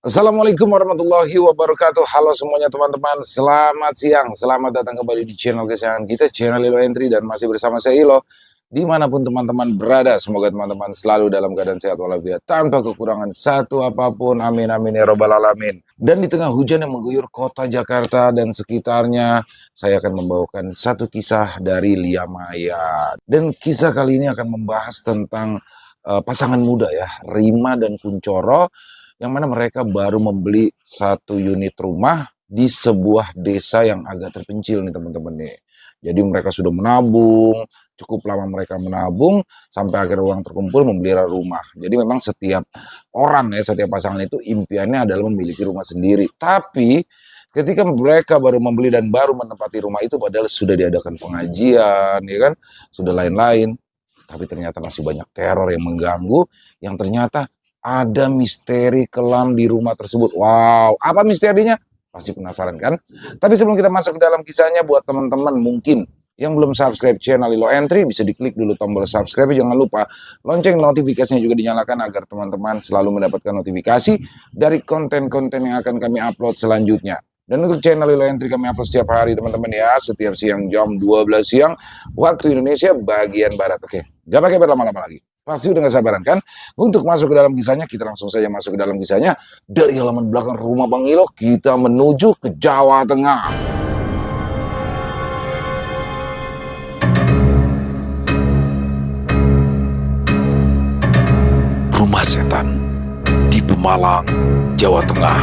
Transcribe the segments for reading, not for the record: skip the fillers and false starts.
Assalamualaikum warahmatullahi wabarakatuh. Halo semuanya teman-teman, selamat siang. Selamat datang kembali di channel kesayangan kita, channel Ilo Entry, dan masih bersama saya Ilo. Dimanapun teman-teman berada, semoga teman-teman selalu dalam keadaan sehat walafiat, tanpa kekurangan satu apapun. Amin amin ya robbal alamin. Dan di tengah hujan yang mengguyur kota Jakarta dan sekitarnya, saya akan membawakan satu kisah dari Lia Maya. Dan kisah kali ini akan membahas tentang pasangan muda ya, Rima dan Kunchoro, yang mana mereka baru membeli satu unit rumah di sebuah desa yang agak terpencil nih teman-teman nih. Jadi mereka sudah menabung, cukup lama mereka menabung, sampai akhir uang terkumpul membeli rumah. Jadi memang setiap orang ya, setiap pasangan itu impiannya adalah memiliki rumah sendiri. Tapi ketika mereka baru membeli dan baru menempati rumah itu, padahal sudah diadakan pengajian, ya kan, sudah lain-lain, tapi ternyata masih banyak teror yang mengganggu, yang ternyata ada misteri kelam di rumah tersebut. Wow, apa misterinya? Pasti penasaran kan? Tapi sebelum kita masuk ke dalam kisahnya, buat teman-teman mungkin yang belum subscribe channel Ilo Entry, bisa diklik dulu tombol subscribe. Jangan lupa lonceng notifikasinya juga dinyalakan agar teman-teman selalu mendapatkan notifikasi dari konten-konten yang akan kami upload selanjutnya. Dan untuk channel Ilo Entry kami upload setiap hari teman-teman ya, setiap siang jam 12 siang waktu Indonesia bagian Barat. Oke, gak pakai berlama-lama lagi. Pasti udah gak sabaran kan untuk masuk ke dalam kisahnya. Kita langsung saja masuk ke dalam kisahnya. Dari halaman belakang rumah Bang Ilo, kita menuju ke Jawa Tengah. Rumah setan di Pemalang, Jawa Tengah.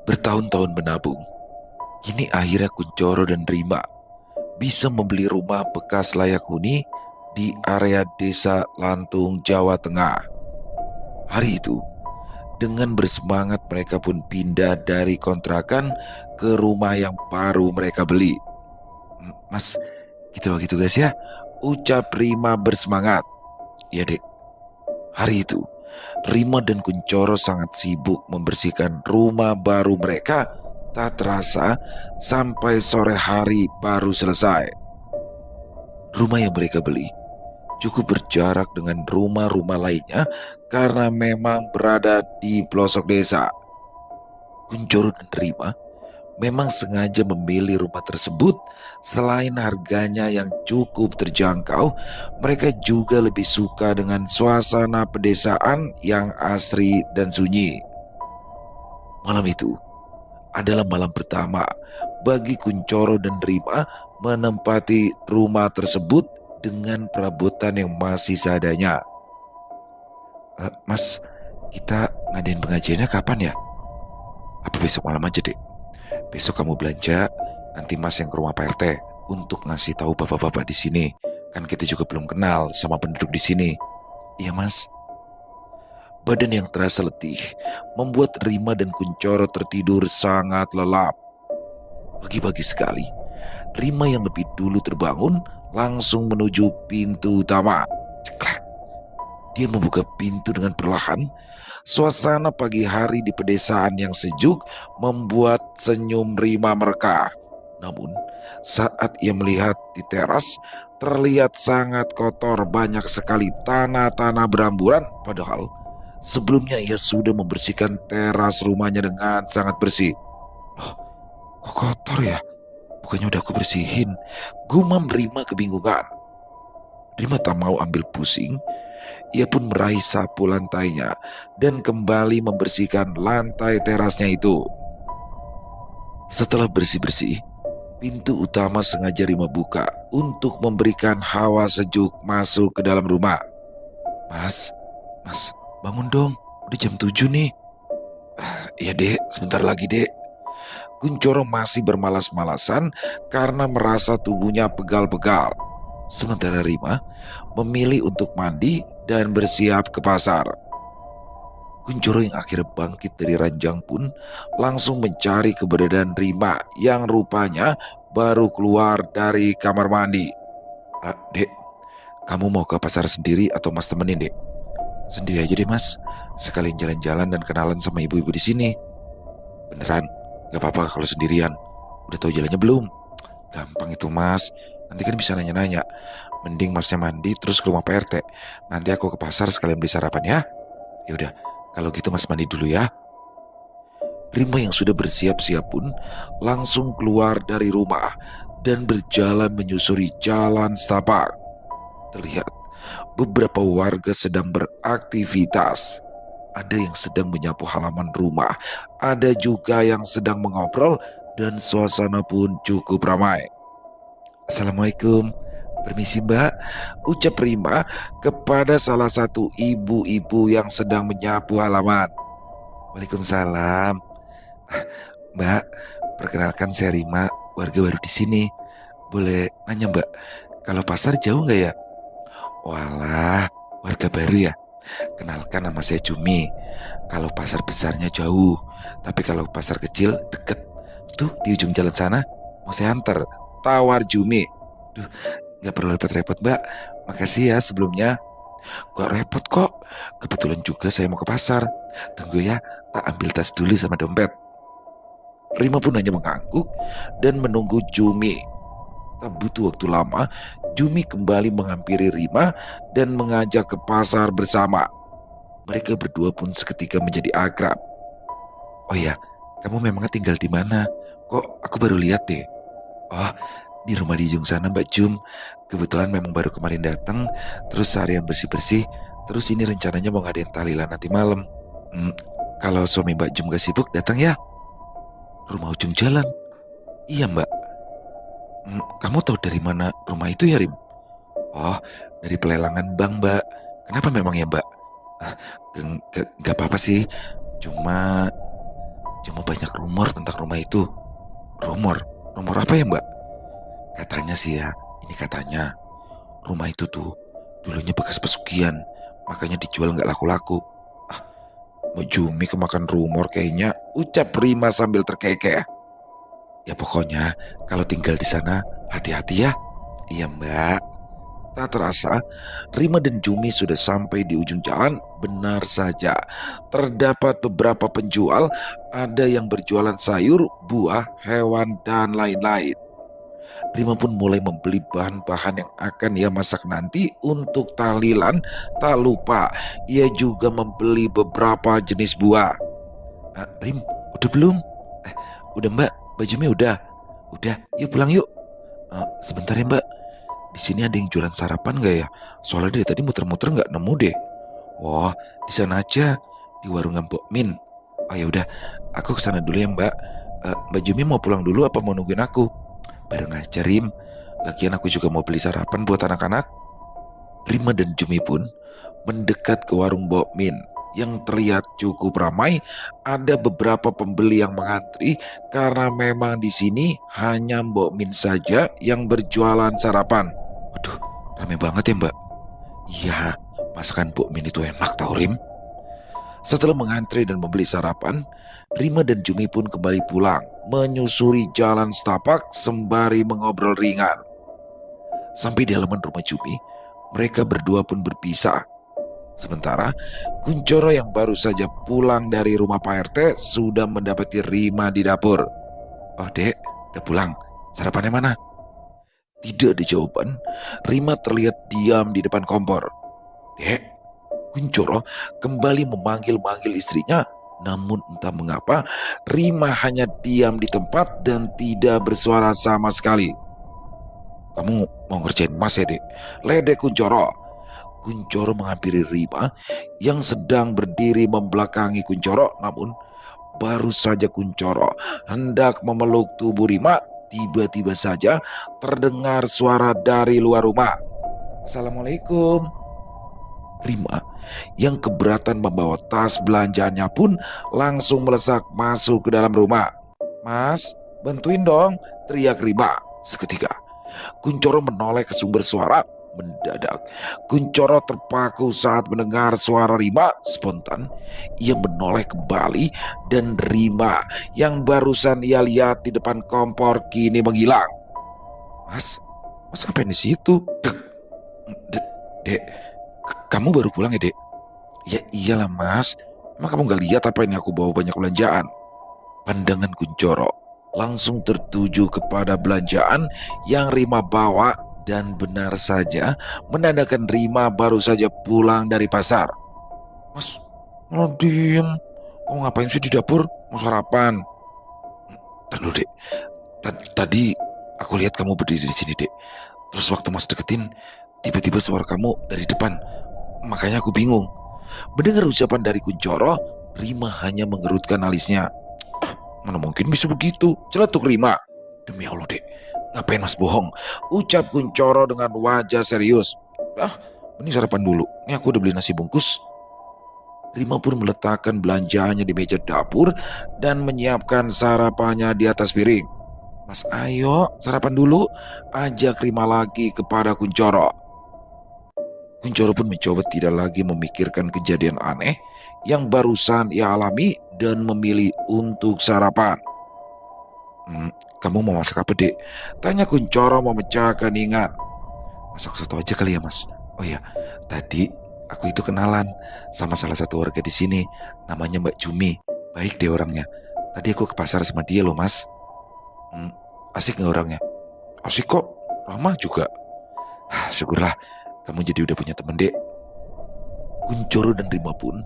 Bertahun-tahun menabung, kini akhirnya Kunchoro dan Rima bisa membeli rumah bekas layak huni di area desa Lantung, Jawa Tengah. Hari itu, dengan bersemangat mereka pun pindah dari kontrakan ke rumah yang baru mereka beli. Mas, gitu begitu guys ya, ucap Rima bersemangat. Ya dek, hari itu Rima dan Kunchoro sangat sibuk membersihkan rumah baru mereka. Tak terasa sampai sore hari baru selesai. Rumah yang mereka beli cukup berjarak dengan rumah-rumah lainnya karena memang berada di pelosok desa. Kunchoro dan Rima memang sengaja memilih rumah tersebut. Selain harganya yang cukup terjangkau, mereka juga lebih suka dengan suasana pedesaan yang asri dan sunyi. Malam itu adalah malam pertama bagi Kunchoro dan Rima menempati rumah tersebut dengan perabotan yang masih seadanya. Mas, kita ngadain pengajiannya kapan ya? Apa besok malam aja dek? Besok kamu belanja, nanti mas yang ke rumah Pak RT untuk ngasih tahu bapak-bapak di sini. Kan kita juga belum kenal sama penduduk di sini. Iya mas. Badan yang terasa letih membuat Rima dan Kunchoro tertidur sangat lelap. Pagi-pagi sekali, Rima yang lebih dulu terbangun langsung menuju pintu utama. Ceklek. Dia membuka pintu dengan perlahan. Suasana pagi hari di pedesaan yang sejuk membuat senyum Rima mereka. Namun, saat ia melihat di teras, terlihat sangat kotor, banyak sekali tanah-tanah beramburan. Padahal sebelumnya ia sudah membersihkan teras rumahnya dengan sangat bersih. Loh, kok kotor ya? Bukannya udah aku bersihin? Gumam Rima kebingungan. Rima tak mau ambil pusing. Ia pun meraih sapu lantainya dan kembali membersihkan lantai terasnya itu. Setelah bersih-bersih, pintu utama sengaja Rima buka untuk memberikan hawa sejuk masuk ke dalam rumah. Mas, bangun dong, udah jam 7 nih. Iya dek, sebentar lagi dek. Kunchoro masih bermalas-malasan karena merasa tubuhnya pegal-pegal. Sementara Rima memilih untuk mandi dan bersiap ke pasar. Kunchoro yang akhirnya bangkit dari ranjang pun langsung mencari keberadaan Rima yang rupanya baru keluar dari kamar mandi. Dek, kamu mau ke pasar sendiri atau mas temenin dek? Sendiri aja deh mas, sekalian jalan-jalan dan kenalan sama ibu-ibu di sini. Beneran, gak apa-apa kalau sendirian. Udah tahu jalannya belum? Gampang itu mas, nanti kan bisa nanya-nanya. Mending masnya mandi terus ke rumah Pak RT. Nanti aku ke pasar sekalian beli sarapan ya. Ya udah, kalau gitu Mas mandi dulu ya. Rima yang sudah bersiap-siap pun langsung keluar dari rumah dan berjalan menyusuri jalan setapak. Terlihat beberapa warga sedang beraktivitas. Ada yang sedang menyapu halaman rumah, ada juga yang sedang mengobrol, dan suasana pun cukup ramai. Assalamualaikum, permisi Mbak, ucap Rima kepada salah satu ibu-ibu yang sedang menyapu halaman. Waalaikumsalam. Mbak, perkenalkan saya Rima, warga baru di sini. Boleh nanya Mbak, kalau pasar jauh nggak ya? Walah, warga baru ya? Kenalkan nama saya Jumi. Kalau pasar besarnya jauh, tapi kalau pasar kecil deket. Tuh di ujung jalan sana, mau saya antar. Tawar Jumi. Duh, nggak perlu repot-repot Mbak. Makasih ya sebelumnya. Gak repot kok. Kebetulan juga saya mau ke pasar. Tunggu ya, tak ambil tas dulu sama dompet. Rima pun hanya mengangguk dan menunggu Jumi. Tak butuh waktu lama, Jumi kembali menghampiri Rima dan mengajak ke pasar bersama. Mereka berdua pun seketika menjadi akrab. Oh ya, kamu memangnya tinggal di mana? Kok aku baru lihat deh. Oh, di rumah di ujung sana Mbak Jum. Kebetulan memang baru kemarin datang, terus seharian bersih-bersih. Terus ini rencananya mau ngadain tahlilan nanti malam. Kalau suami Mbak Jum gak sibuk, datang ya. Rumah ujung jalan. Iya Mbak. Kamu tahu dari mana rumah itu ya Rim? Oh, dari pelelangan bank Mbak. Kenapa memang ya Mbak? Ah, gak apa-apa sih. Cuma banyak rumor tentang rumah itu. Rumor? Rumor apa ya Mbak? Katanya sih ya, ini katanya. Rumah itu tuh dulunya bekas pesugihan. Makanya dijual gak laku-laku. Mbak Jumi kemakan rumor kayaknya, ucap Rima sambil terkekeh. Ya pokoknya kalau tinggal di sana hati-hati ya. Iya Mbak. Tak terasa Rima dan Jumi sudah sampai di ujung jalan. Benar saja terdapat beberapa penjual. Ada yang berjualan sayur, buah, hewan dan lain-lain. Rima pun mulai membeli bahan-bahan yang akan ia masak nanti untuk tahlilan. Tak lupa ia juga membeli beberapa jenis buah. Rim, udah belum? Udah Mbak, bajunya udah. Udah, yuk pulang yuk. Sebentar ya Mbak, di sini ada yang jualan sarapan gak ya? Soalnya dari tadi muter-muter nggak nemu deh. Wah, di sana aja, di warung Mbok Min. Oh ya udah, aku kesana dulu ya Mbak. Mbak Jumi mau pulang dulu apa mau nungguin aku? Bareng aja Rim. Lagian aku juga mau beli sarapan buat anak-anak. Rima dan Jumi pun mendekat ke warung Mbok Min yang terlihat cukup ramai. Ada beberapa pembeli yang mengantri karena memang di sini hanya Mbok Min saja yang berjualan sarapan. Waduh, ramai banget ya Mbak. Iya, masakan Mbok Min itu enak tau Rim. Setelah mengantri dan membeli sarapan, Rima dan Jumi pun kembali pulang, menyusuri jalan setapak sembari mengobrol ringan. Sampai di halaman rumah Jumi, mereka berdua pun berpisah. Sementara Kuncoro yang baru saja pulang dari rumah Pak RT sudah mendapati Rima di dapur. Oh dek, udah pulang, sarapannya mana? Tidak ada jawaban. Rima terlihat diam di depan kompor. Dek, Kuncoro kembali memanggil-manggil istrinya. Namun entah mengapa Rima hanya diam di tempat dan tidak bersuara sama sekali. Kamu mau ngerjain mas ya dek? Ledek Kuncoro. Kuncoro menghampiri Rima yang sedang berdiri membelakangi Kuncoro. Namun baru saja Kuncoro hendak memeluk tubuh Rima, tiba-tiba saja terdengar suara dari luar rumah. Assalamualaikum. Rima yang keberatan membawa tas belanjaannya pun langsung melesak masuk ke dalam rumah. Mas, bantuin dong, teriak Rima. Seketika Kuncoro menoleh ke sumber suara. Mendadak Kuncoro terpaku saat mendengar suara Rima. Spontan ia menoleh kembali dan Rima yang barusan ia lihat di depan kompor kini menghilang. Mas ngapain di situ? Dek, kamu baru pulang ya dek? Ya iyalah mas, emang kamu gak lihat apa ini aku bawa banyak belanjaan? Pandangan Kuncoro langsung tertuju kepada belanjaan yang Rima bawa dan benar saja menandakan Rima baru saja pulang dari pasar. Mas, Oh, diem. Kamu ngapain sih di dapur? Mau sarapan? Ntar dulu, Dek. Tadi aku lihat kamu berdiri di sini, Dek. Terus waktu Mas deketin, tiba-tiba suara kamu dari depan. Makanya aku bingung. Mendengar ucapan dari Kuncoro, Rima hanya mengerutkan alisnya. Mana mungkin bisa begitu? Celetuk Rima. Demi Allah, Dek. Ngapain Mas bohong? Ucap Kuncoro dengan wajah serius. Ini sarapan dulu. Ini aku udah beli nasi bungkus. Rima pun meletakkan belanjaannya di meja dapur dan menyiapkan sarapannya di atas piring. Mas, ayo sarapan dulu, ajak Rima lagi kepada Kuncoro. Kuncoro pun mencoba tidak lagi memikirkan kejadian aneh yang barusan ia alami dan memilih untuk sarapan. Kamu mau masak apa, Dek? Tanya Kuncoro memecahkan ingat. Masak soto aja kali ya, Mas. Oh ya, tadi aku itu kenalan sama salah satu warga di sini, namanya Mbak Jumi. Baik deh orangnya. Tadi aku ke pasar sama dia loh, Mas. Asik nggak orangnya? Asik kok, ramah juga. Syukurlah, kamu jadi udah punya temen, Dek. Kuncoro dan Rima pun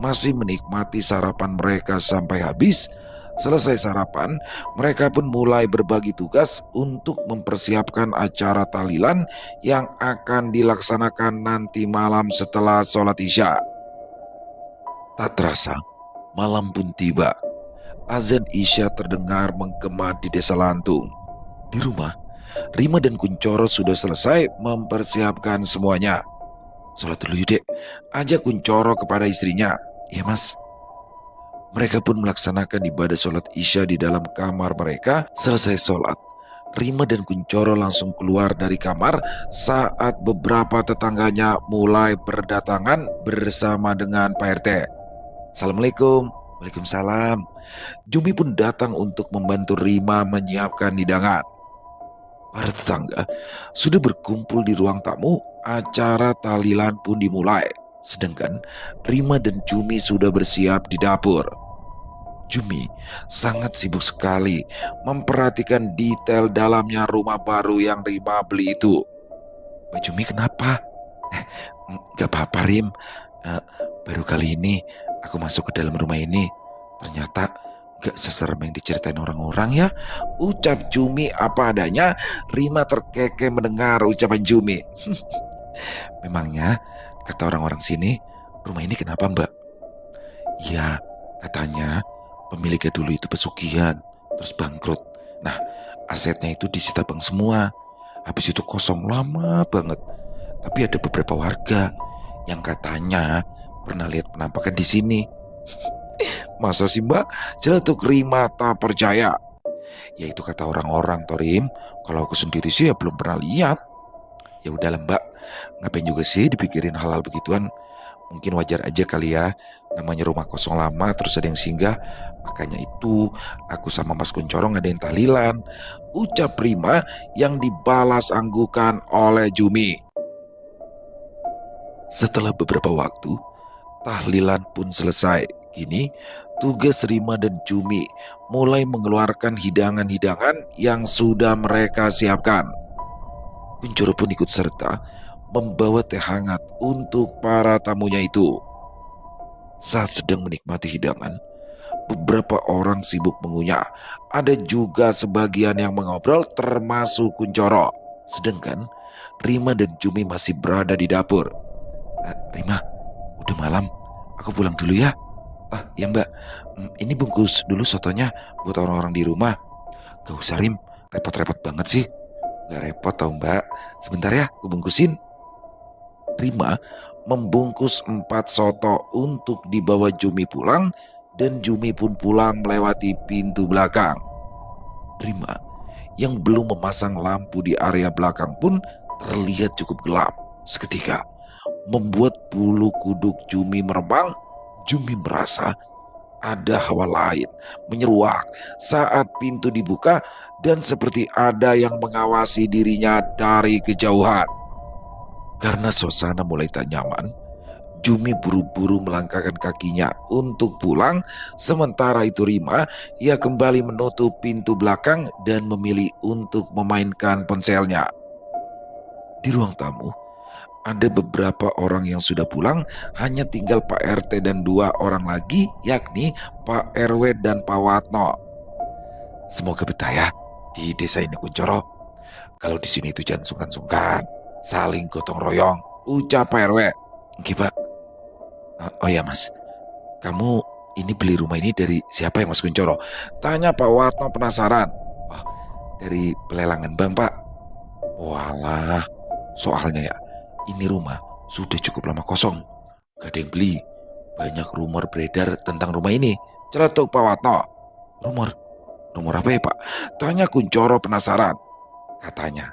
masih menikmati sarapan mereka sampai habis. Selesai sarapan, mereka pun mulai berbagi tugas untuk mempersiapkan acara tahlilan yang akan dilaksanakan nanti malam setelah sholat Isya. Tak terasa, malam pun tiba. Azan Isya terdengar menggema di desa Lantung. Di rumah, Rima dan Kuncoro sudah selesai mempersiapkan semuanya. Sholat dulu yuk, Dek. Ajak Kuncoro kepada istrinya. Ya, Mas. Mereka pun melaksanakan ibadah sholat Isya di dalam kamar mereka. Selesai sholat, Rima dan Kuncoro langsung keluar dari kamar saat beberapa tetangganya mulai berdatangan bersama dengan Pak RT. Assalamualaikum. Waalaikumsalam. Jumi pun datang untuk membantu Rima menyiapkan hidangan. Para tetangga sudah berkumpul di ruang tamu. Acara tahlilan pun dimulai. Sedangkan Rima dan Jumi sudah bersiap di dapur. Jumi sangat sibuk sekali memperhatikan detail dalamnya rumah baru yang Rima beli itu. Mbak Jumi kenapa? Gak apa-apa, Rim. Baru kali ini aku masuk ke dalam rumah ini. Ternyata gak seserem yang diceritain orang-orang ya. Ucap Jumi apa adanya. Rima terkekeh mendengar ucapan Jumi. Memangnya kata orang-orang sini, rumah ini kenapa, Mbak? Ya, katanya pemiliknya dulu itu pesugihan, terus bangkrut. Nah, asetnya itu disita bank semua. Habis itu kosong lama banget. Tapi ada beberapa warga yang katanya pernah lihat penampakan di sini. Masa sih, Mbak? Celetuk Rima tak percaya. Ya itu kata orang-orang, Torim. Kalau aku sendiri sih ya belum pernah lihat. Ya udahlah, Mbak. Ngapain juga sih dipikirin hal-hal begituan? Mungkin wajar aja kali ya, namanya rumah kosong lama terus ada yang singgah. Makanya itu aku sama Mas Kuncoro ngadain tahlilan. Ucap Rima yang dibalas anggukan oleh Jumi. Setelah beberapa waktu, tahlilan pun selesai. Kini tugas Rima dan Jumi mulai mengeluarkan hidangan-hidangan yang sudah mereka siapkan. Kuncoro pun ikut serta membawa teh hangat untuk para tamunya itu. Saat sedang menikmati hidangan, beberapa orang sibuk mengunyah. Ada juga sebagian yang mengobrol termasuk Kuncoro. Sedangkan Rima dan Jumi masih berada di dapur. Rima, udah malam, aku pulang dulu ya. Ya Mbak, ini bungkus dulu sotonya buat orang-orang di rumah. Gak usah Rim, repot-repot banget sih. Gak repot tau Mbak, sebentar ya aku bungkusin. Rima membungkus 4 soto untuk dibawa Jumi pulang dan Jumi pun pulang melewati pintu belakang. Rima yang belum memasang lampu di area belakang pun terlihat cukup gelap. Seketika membuat bulu kuduk Jumi meremang. Jumi merasa ada hawa lain menyeruak saat pintu dibuka dan seperti ada yang mengawasi dirinya dari kejauhan. Karena suasana mulai tak nyaman, Jumi buru-buru melangkahkan kakinya untuk pulang. Sementara itu Rima, ia kembali menutup pintu belakang dan memilih untuk memainkan ponselnya. Di ruang tamu, ada beberapa orang yang sudah pulang, hanya tinggal Pak RT dan 2 orang lagi, yakni Pak RW dan Pak Watno. Semoga betah ya di desa ini Kuncoro. Kalau di sini itu jangan sungkan-sungkan, saling gotong royong, ucap Pak RW. Oke Pak. Oh ya Mas, kamu ini beli rumah ini dari siapa ya Mas Kuncoro? Tanya Pak Watno penasaran. Oh, dari pelelangan bank Pak. Walah, soalnya ya, ini rumah sudah cukup lama kosong. Gak ada yang beli. Banyak rumor beredar tentang rumah ini. Celetuk Pak Watno. Rumor? Rumor apa ya Pak? Tanya Kuncoro penasaran. Katanya,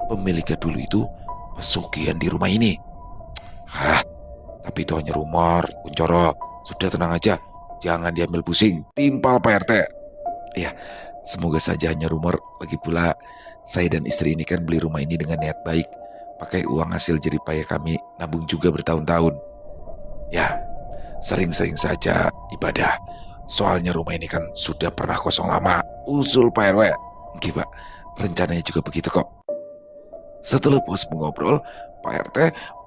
pemiliknya dulu itu pesugihan di rumah ini. Hah, tapi itu hanya rumor, Kuncoro. Sudah tenang aja, jangan diambil pusing. Timpal Pak RT. Ya, semoga saja hanya rumor. Lagi pula, saya dan istri ini kan beli rumah ini dengan niat baik. Pakai uang hasil jerih payah kami, nabung juga bertahun-tahun. Ya, sering-sering saja ibadah. Soalnya rumah ini kan sudah pernah kosong lama. Usul Pak RW. Oke Pak, rencananya juga begitu kok. Setelah puas mengobrol, Pak RT,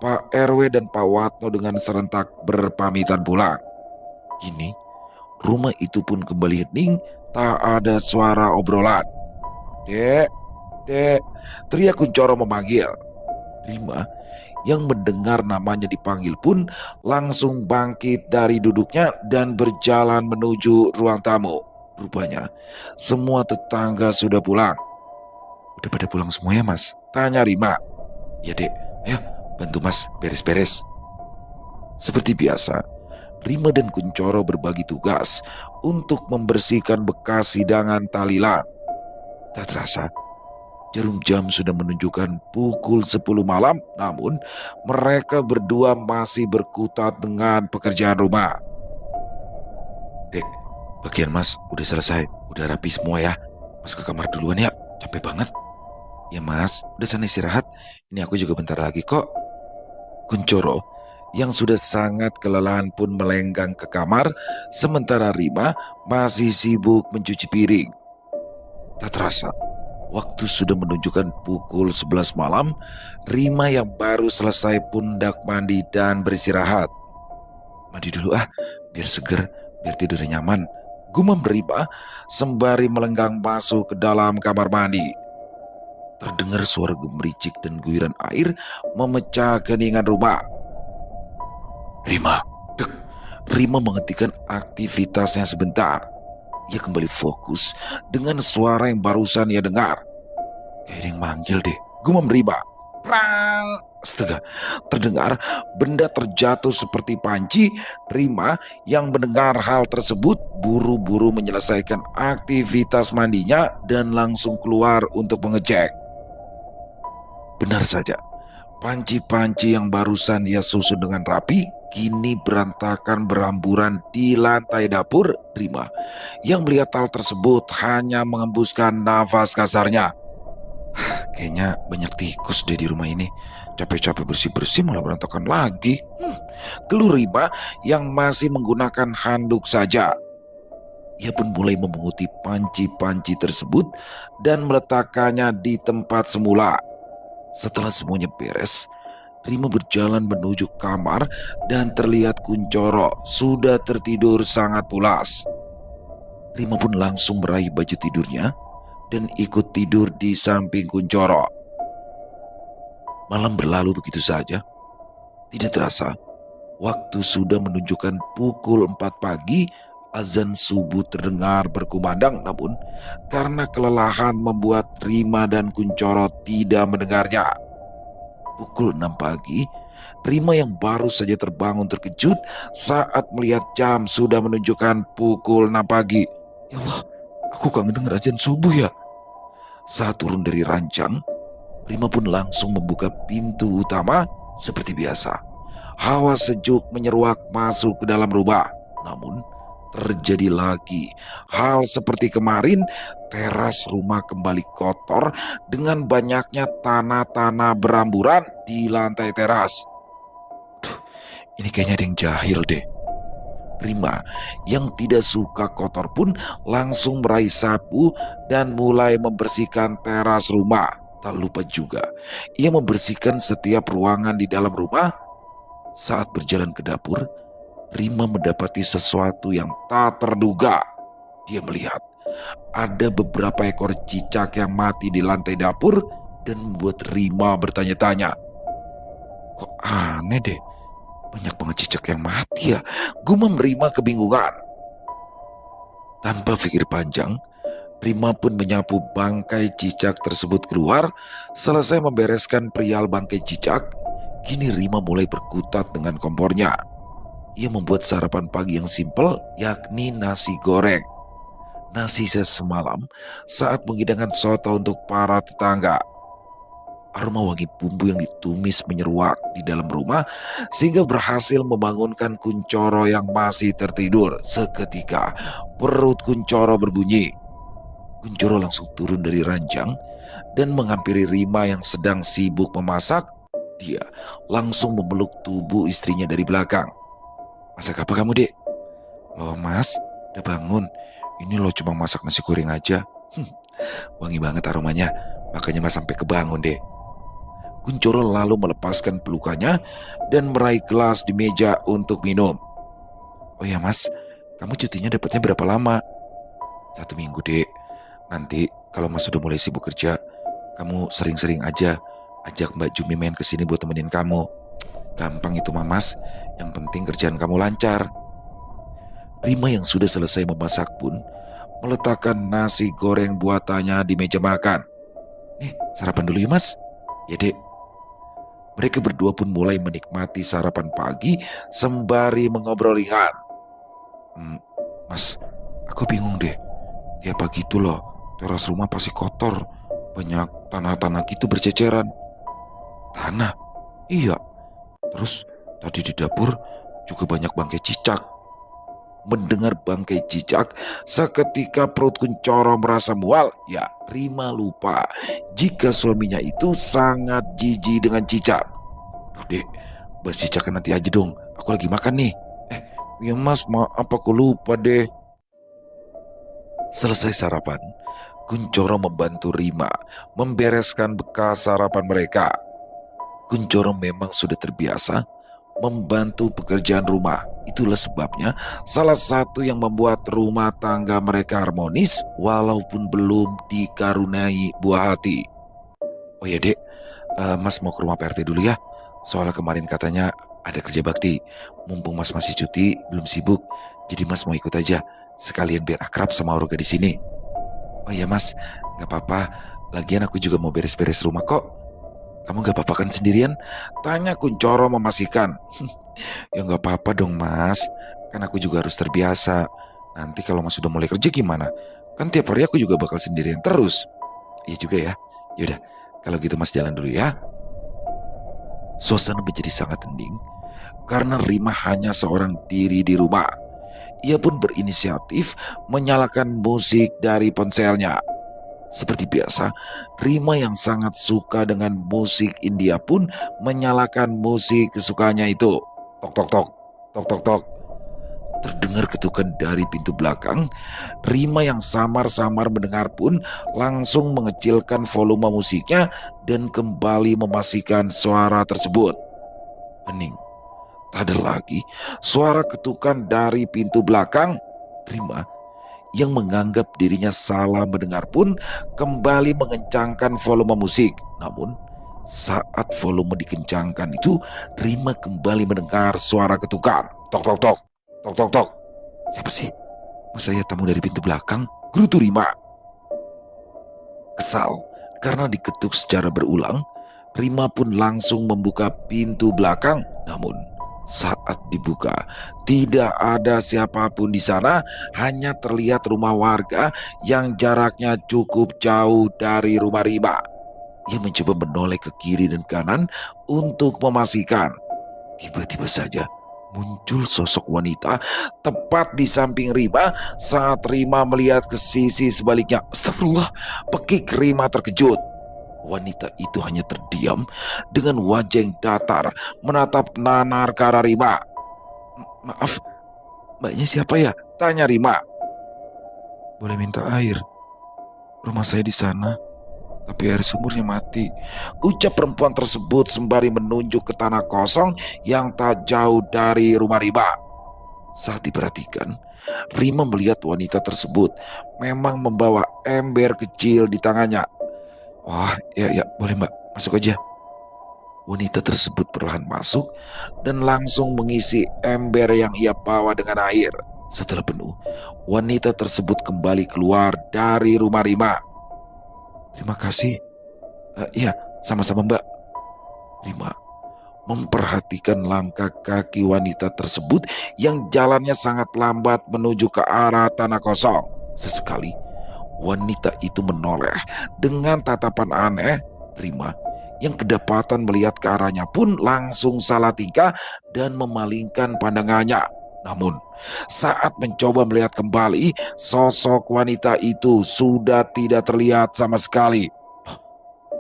Pak RW dan Pak Watno dengan serentak berpamitan pulang. Kini, rumah itu pun kembali hening, tak ada suara obrolan. Dek, teriak Kuncoro memanggil. Rima yang mendengar namanya dipanggil pun langsung bangkit dari duduknya dan berjalan menuju ruang tamu. Rupanya semua tetangga sudah pulang. Udah pada pulang semua ya Mas? Tanya Rima. Ya Dek, ayo bantu Mas beres-beres. Seperti biasa, Rima dan Kuncoro berbagi tugas untuk membersihkan bekas hidangan tahlilan. Tak terasa, jarum jam sudah menunjukkan pukul 10 malam, namun mereka berdua masih berkutat dengan pekerjaan rumah. Dek, bagian Mas udah selesai, udah rapi semua ya. Mas ke kamar duluan ya, capek banget. Ya Mas, udah sana istirahat, ini aku juga bentar lagi kok. Kuncoro yang sudah sangat kelelahan pun melenggang ke kamar, sementara Rima masih sibuk mencuci piring. Tak terasa, waktu sudah menunjukkan pukul 11 malam. Rima yang baru selesai pun hendak mandi dan beristirahat. Mandi dulu biar seger, biar tidurnya nyaman, gumam Rima sembari melenggang masuk ke dalam kamar mandi. Terdengar suara gemericik dan guyuran air memecah keheningan rumah. Rima menghentikan aktivitasnya sebentar. Ia kembali fokus dengan suara yang barusan ia dengar. Kayak ada yang manggil deh, gumam Rima. Prang! Astaga, terdengar benda terjatuh seperti panci. Rima yang mendengar hal tersebut buru-buru menyelesaikan aktivitas mandinya dan langsung keluar untuk mengecek. Benar saja, panci-panci yang barusan ia susun dengan rapi kini berantakan beramburan di lantai dapur. Rima yang melihat hal tersebut hanya mengembuskan nafas kasarnya. Kayaknya banyak tikus deh di rumah ini. Capek-capek bersih-bersih malah berantakan lagi. Keluh Rima yang masih menggunakan handuk saja. Ia pun mulai memunguti panci-panci tersebut dan meletakkannya di tempat semula. Setelah semuanya beres, Rima berjalan menuju kamar dan terlihat Kuncoro sudah tertidur sangat pulas. Rima pun langsung meraih baju tidurnya dan ikut tidur di samping Kuncoro. Malam berlalu begitu saja. Tidak terasa, waktu sudah menunjukkan pukul 4 pagi. Azan subuh terdengar berkumandang, namun karena kelelahan membuat Rima dan Kuncoro tidak mendengarnya. Pukul 6 pagi, Rima yang baru saja terbangun terkejut saat melihat jam sudah menunjukkan pukul 6 pagi. Ya Allah, aku kangen denger azan subuh ya. Saat turun dari ranjang, Rima pun langsung membuka pintu utama seperti biasa. Hawa sejuk menyeruak masuk ke dalam rumah. Namun, terjadi lagi hal seperti kemarin. Teras rumah kembali kotor dengan banyaknya tanah-tanah beramburan di lantai teras. Ini kayaknya ada yang jahil deh. Rima yang tidak suka kotor pun langsung meraih sapu dan mulai membersihkan teras rumah. Tak lupa juga, ia membersihkan setiap ruangan di dalam rumah. Saat berjalan ke dapur, Rima mendapati sesuatu yang tak terduga. Dia melihat ada beberapa ekor cicak yang mati di lantai dapur dan membuat Rima bertanya-tanya. Kok aneh deh, banyak banget cicak yang mati ya, gumam Rima kebingungan. Tanpa pikir panjang, Rima pun menyapu bangkai cicak tersebut keluar. Selesai membereskan perial bangkai cicak, kini Rima mulai berkutat dengan kompornya. Ia membuat sarapan pagi yang simpel, yakni nasi goreng. Nasi sisa semalam saat menghidangkan soto untuk para tetangga. Aroma wangi bumbu yang ditumis menyeruak di dalam rumah sehingga berhasil membangunkan Kuncoro yang masih tertidur. Seketika perut Kuncoro berbunyi. Kuncoro langsung turun dari ranjang dan menghampiri Rima yang sedang sibuk memasak. Dia langsung memeluk tubuh istrinya dari belakang. Masak apa kamu, Dek? Loh mas, udah bangun. Ini lo cuma masak nasi goreng aja. Wangi banget aromanya, makanya mas sampai kebangun deh. Kuncoro lalu melepaskan pelukannya dan meraih gelas di meja untuk minum. Oh ya mas, kamu cutinya dapatnya berapa lama? 1 minggu dek. Nanti kalau mas sudah mulai sibuk kerja, kamu sering-sering aja ajak Mbak Jumi main kesini buat temenin kamu. Gampang itu mah mas, yang penting kerjaan kamu lancar. Rima yang sudah selesai memasak pun meletakkan nasi goreng buatannya di meja makan. Sarapan dulu ya mas. Ya dek. Mereka berdua pun mulai menikmati sarapan pagi sembari mengobrol ringan. Mas, aku bingung deh. Tiap pagi itu loh, teras rumah pasti kotor. Banyak tanah-tanah gitu berceceran. Tanah? Iya. Terus tadi di dapur juga banyak bangkai cicak. Mendengar bangkai cicak, seketika perut Kuncoro merasa mual. Ya, Rima lupa jika suaminya itu sangat jijik dengan cicak. Duh dek, bahas cicak nanti aja dong. Aku lagi makan nih. Ya mas, maaf aku lupa deh. Selesai sarapan, Kuncoro membantu Rima membereskan bekas sarapan mereka. Kuncoro memang sudah terbiasa membantu pekerjaan rumah. Itulah sebabnya salah satu yang membuat rumah tangga mereka harmonis walaupun belum dikaruniai buah hati. Oh ya dek, mas mau ke rumah PRT dulu ya. Soalnya kemarin katanya ada kerja bakti. Mumpung mas masih cuti, belum sibuk. Jadi mas mau ikut aja. Sekalian biar akrab sama warga di sini. Oh iya mas, gak apa-apa. Lagian aku juga mau beres-beres rumah kok. Kamu gak apa-apa kan sendirian? Tanya Kuncoro memastikan. Ya gak apa-apa dong mas. Kan aku juga harus terbiasa. Nanti kalau mas sudah mulai kerja gimana? Kan tiap hari aku juga bakal sendirian terus. Iya juga ya. Yaudah, kalau gitu mas jalan dulu ya. Suasana menjadi sangat hening karena Rima hanya seorang diri di rumah. Ia pun berinisiatif menyalakan musik dari ponselnya. Seperti biasa, Rima yang sangat suka dengan musik India pun menyalakan musik kesukaannya itu. Tok tok tok, tok tok tok. Terdengar ketukan dari pintu belakang. Rima yang samar-samar mendengar pun langsung mengecilkan volume musiknya dan kembali memastikan suara tersebut. Hening. Tak ada lagi suara ketukan dari pintu belakang. Rima yang menganggap dirinya salah mendengar pun kembali mengencangkan volume musik. Namun saat volume dikencangkan itu, Rima kembali mendengar suara ketukan. Tok tok tok, tok tok tok. Siapa sih? Masa ya tamu dari pintu belakang? Gerutu Rima. Kesal karena diketuk secara berulang, Rima pun langsung membuka pintu belakang. Namun saat dibuka, tidak ada siapapun di sana, hanya terlihat rumah warga yang jaraknya cukup jauh dari rumah Rima. Ia mencoba menoleh ke kiri dan kanan untuk memastikan. Tiba-tiba saja muncul sosok wanita tepat di samping Rima. Saat Rima melihat ke sisi sebaliknya, astagfirullah, pekik Rima terkejut. Wanita itu hanya terdiam dengan wajah yang datar menatap nanar ke arah Rima. Maaf, mbaknya siapa ya? Tanya Rima. Boleh minta air? Rumah saya di sana. tapi air sumurnya mati, ucap perempuan tersebut sembari menunjuk ke tanah kosong yang tak jauh dari rumah Rima. Saat diperhatikan, Rima melihat wanita tersebut memang membawa ember kecil di tangannya. Wah, ya, boleh mbak, masuk aja. Wanita tersebut perlahan masuk dan langsung mengisi ember yang ia bawa dengan air. Setelah penuh, wanita tersebut kembali keluar dari rumah Rima. Terima kasih. Iya, sama-sama mbak. Rima memperhatikan langkah kaki wanita tersebut yang jalannya sangat lambat menuju ke arah tanah kosong. Sesekali, wanita itu menoleh dengan tatapan aneh. Rima yang kedapatan melihat ke arahnya pun langsung salah tingkah dan memalingkan pandangannya. Namun, saat mencoba melihat kembali, sosok wanita itu sudah tidak terlihat sama sekali.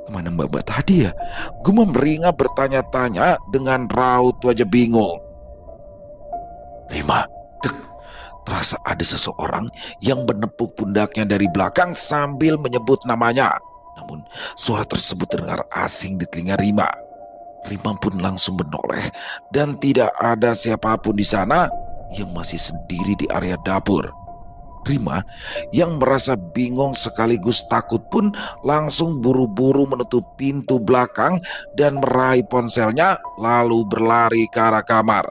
Kemana mbak-mbak tadi ya? Gumam Rima bertanya-tanya dengan raut wajah bingung. Rima, terasa ada seseorang yang menepuk pundaknya dari belakang sambil menyebut namanya. Namun suara tersebut terdengar asing di telinga Rima. Rima pun langsung menoleh dan tidak ada siapapun di sana. Ia masih sendiri di area dapur. Rima yang merasa bingung sekaligus takut pun langsung buru-buru menutup pintu belakang dan meraih ponselnya lalu berlari ke arah kamar.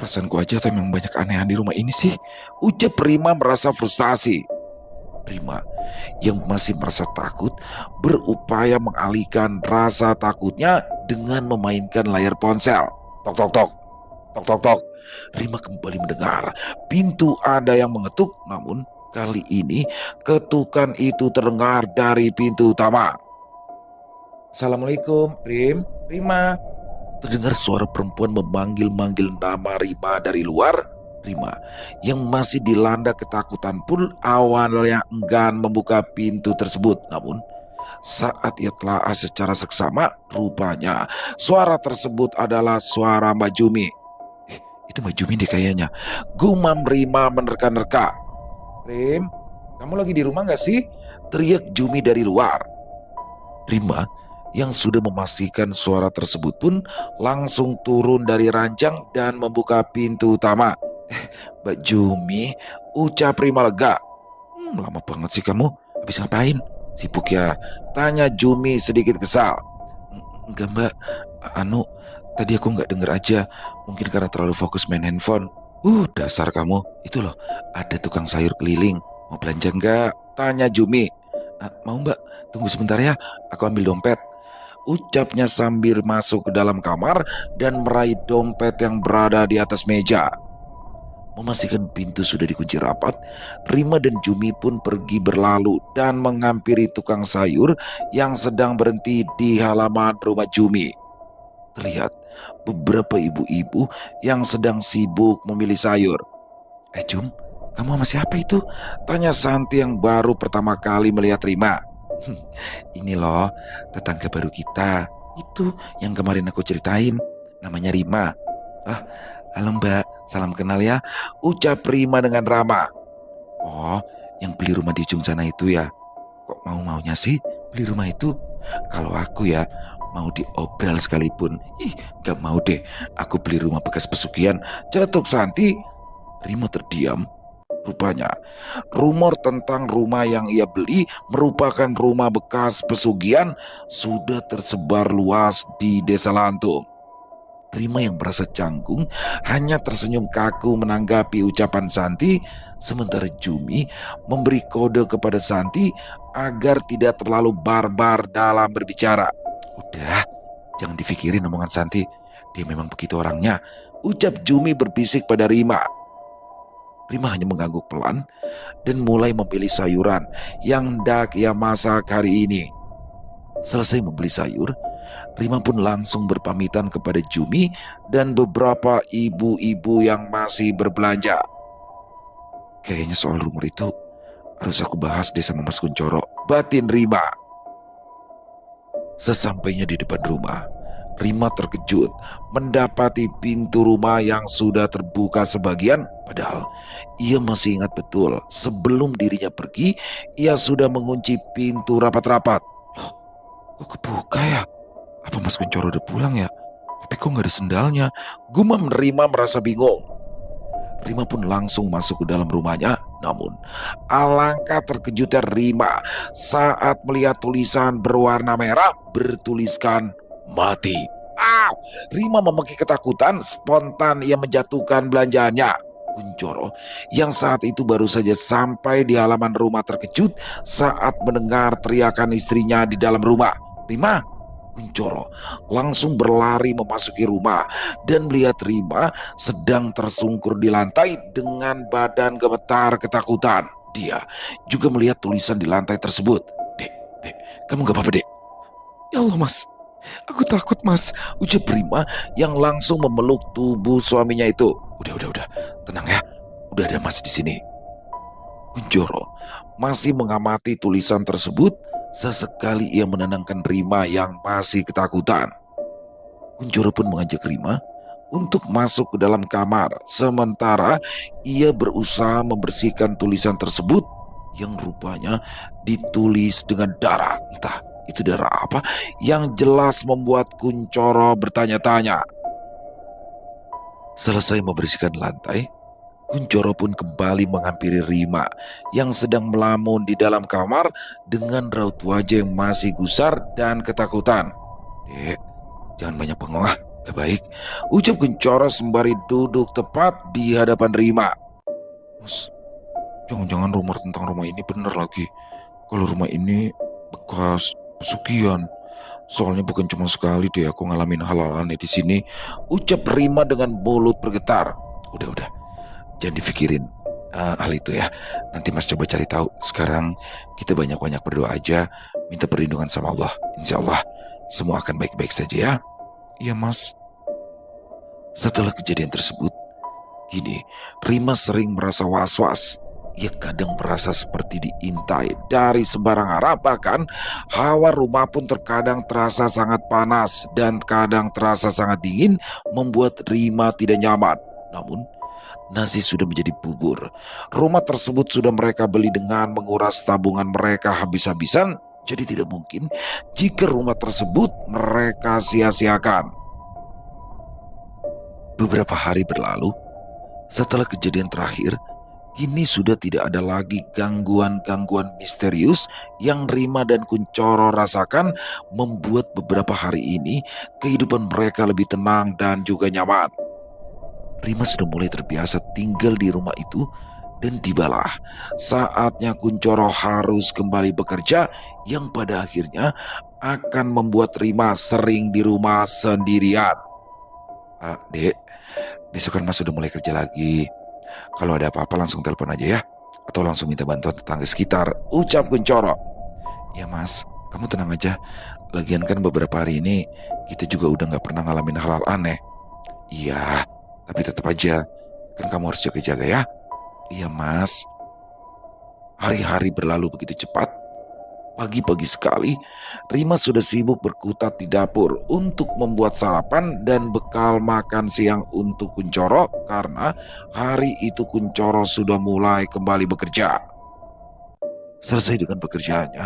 Perasaanku aja tuh memang banyak anehan di rumah ini sih, ucap Rima merasa frustasi. Rima yang masih merasa takut berupaya mengalihkan rasa takutnya dengan memainkan layar ponsel. Tok tok tok, tok tok tok. Rima kembali mendengar pintu ada yang mengetuk, namun kali ini ketukan itu terdengar dari pintu utama. Assalamualaikum, Rima. Terdengar suara perempuan memanggil-manggil nama Rima dari luar. Rima yang masih dilanda ketakutan pun awalnya enggan membuka pintu tersebut. Namun saat ia telaah secara seksama, rupanya suara tersebut adalah suara Mbak Jumi. Itu Mbak Jumi deh kayaknya. Gumam Rima menerka-nerka. Rim, kamu lagi di rumah gak sih? Teriak Jumi dari luar. Rima yang sudah memastikan suara tersebut pun langsung turun dari ranjang dan membuka pintu utama. Mbak Jumi, ucap Rima lega. Lama banget sih kamu, habis ngapain? Sibuk ya? Tanya Jumi sedikit kesal. Enggak mbak, tadi aku gak denger aja. Mungkin karena terlalu fokus main handphone. Dasar kamu. Itu loh, ada tukang sayur keliling. Mau belanja enggak? Tanya Jumi. Mau mbak, tunggu sebentar ya, aku ambil dompet. Ucapnya sambil masuk ke dalam kamar dan meraih dompet yang berada di atas meja. Memastikan pintu sudah dikunci rapat, Rima dan Jumi pun pergi berlalu dan menghampiri tukang sayur yang sedang berhenti di halaman rumah Jumi. Terlihat beberapa ibu-ibu yang sedang sibuk memilih sayur. Jum, kamu sama siapa itu? Tanya Santi yang baru pertama kali melihat Rima. Ini loh, tetangga baru kita. Itu yang kemarin aku ceritain. Namanya Rima. Halo mbak, salam kenal ya, ucap Rima dengan ramah. Oh, yang beli rumah di ujung sana itu ya? Kok mau-maunya sih beli rumah itu? Kalau aku ya, mau diobral sekalipun. Gak mau deh, aku beli rumah bekas pesugihan, celetuk Santi. Rima terdiam. Rupanya, rumor tentang rumah yang ia beli merupakan rumah bekas pesugihan sudah tersebar luas di Desa Lantung. Rima yang merasa canggung hanya tersenyum kaku menanggapi ucapan Santi, sementara Jumi memberi kode kepada Santi agar tidak terlalu barbar dalam berbicara. Udah, jangan dipikirin omongan Santi, dia memang begitu orangnya, ucap Jumi berbisik pada Rima. Rima hanya mengangguk pelan dan mulai memilih sayuran yang hendak ia masak hari ini. Selesai membeli sayur, Rima pun langsung berpamitan kepada Jumi dan beberapa ibu-ibu yang masih berbelanja. Kayaknya soal rumor itu harus aku bahas deh sama Mas Kuncoro, batin Rima. Sesampainya di depan rumah, Rima terkejut mendapati pintu rumah yang sudah terbuka sebagian, padahal ia masih ingat betul sebelum dirinya pergi, ia sudah mengunci pintu rapat-rapat. Loh, kok kebuka ya? Apa Mas Kuncoro udah pulang ya? Tapi kok nggak ada sendalnya? Gumam Rima merasa bingung. Rima pun langsung masuk ke dalam rumahnya. Namun, alangkah terkejutnya Rima saat melihat tulisan berwarna merah bertuliskan mati. Rima memaki ketakutan, spontan ia menjatuhkan belanjaannya. Kuncoro yang saat itu baru saja sampai di halaman rumah terkejut saat mendengar teriakan istrinya di dalam rumah. Rima, Kuncoro langsung berlari memasuki rumah dan melihat Rima sedang tersungkur di lantai dengan badan gemetar ketakutan. Dia juga melihat tulisan di lantai tersebut. Dek, kamu gak apa-apa, Dek? Ya Allah, Mas, aku takut, Mas, ucap Rima yang langsung memeluk tubuh suaminya itu. Udah, tenang ya, udah ada Mas di sini. Kuncoro masih mengamati tulisan tersebut. Sesekali ia menenangkan Rima yang masih ketakutan. Kuncoro pun mengajak Rima untuk masuk ke dalam kamar. Sementara ia berusaha membersihkan tulisan tersebut yang rupanya ditulis dengan darah. Entah itu darah apa yang jelas membuat Kuncoro bertanya-tanya. Selesai membersihkan lantai, Kuncoro pun kembali menghampiri Rima yang sedang melamun di dalam kamar dengan raut wajah yang masih gusar dan ketakutan. Dek, jangan banyak bengong, gak baik, ucap Kuncoro sembari duduk tepat di hadapan Rima. Mas, jangan-jangan rumor tentang rumah ini bener lagi. Kalau rumah ini bekas pesugihan. Soalnya bukan cuma sekali deh aku ngalamin hal-hal aneh di sini, ucap Rima dengan mulut bergetar. Udah. Jangan dipikirin hal itu ya. Nanti Mas coba cari tahu. Sekarang kita banyak-banyak berdoa aja, minta perlindungan sama Allah. Insya Allah semua akan baik-baik saja ya. Iya, Mas. Setelah kejadian tersebut, kini Rima sering merasa was-was. Ia kadang merasa seperti diintai dari sembarang arah. Bahkan hawa rumah pun terkadang terasa sangat panas dan kadang terasa sangat dingin, membuat Rima tidak nyaman. Namun nasi sudah menjadi bubur. Rumah tersebut sudah mereka beli dengan menguras tabungan mereka habis-habisan. Jadi tidak mungkin jika rumah tersebut mereka sia-siakan. Beberapa hari berlalu. Setelah kejadian terakhir, kini sudah tidak ada lagi gangguan-gangguan misterius yang Rima dan Kuncoro rasakan, membuat beberapa hari ini kehidupan mereka lebih tenang dan juga nyaman. Rima sudah mulai terbiasa tinggal di rumah itu dan tibalah saatnya Kuncoro harus kembali bekerja yang pada akhirnya akan membuat Rima sering di rumah sendirian. Dek, besok kan Mas sudah mulai kerja lagi. Kalau ada apa-apa langsung telepon aja ya, atau langsung minta bantuan tetangga sekitar, ucap Kuncoro. Ya Mas, kamu tenang aja. Lagian kan beberapa hari ini kita juga udah gak pernah ngalamin hal-hal aneh. Iya, tapi tetap aja, kan kamu harus jaga-jaga ya. Iya Mas. Hari-hari berlalu begitu cepat. Pagi-pagi sekali, Rima sudah sibuk berkutat di dapur untuk membuat sarapan dan bekal makan siang untuk Kuncoro karena hari itu Kuncoro sudah mulai kembali bekerja. Selesai dengan pekerjaannya,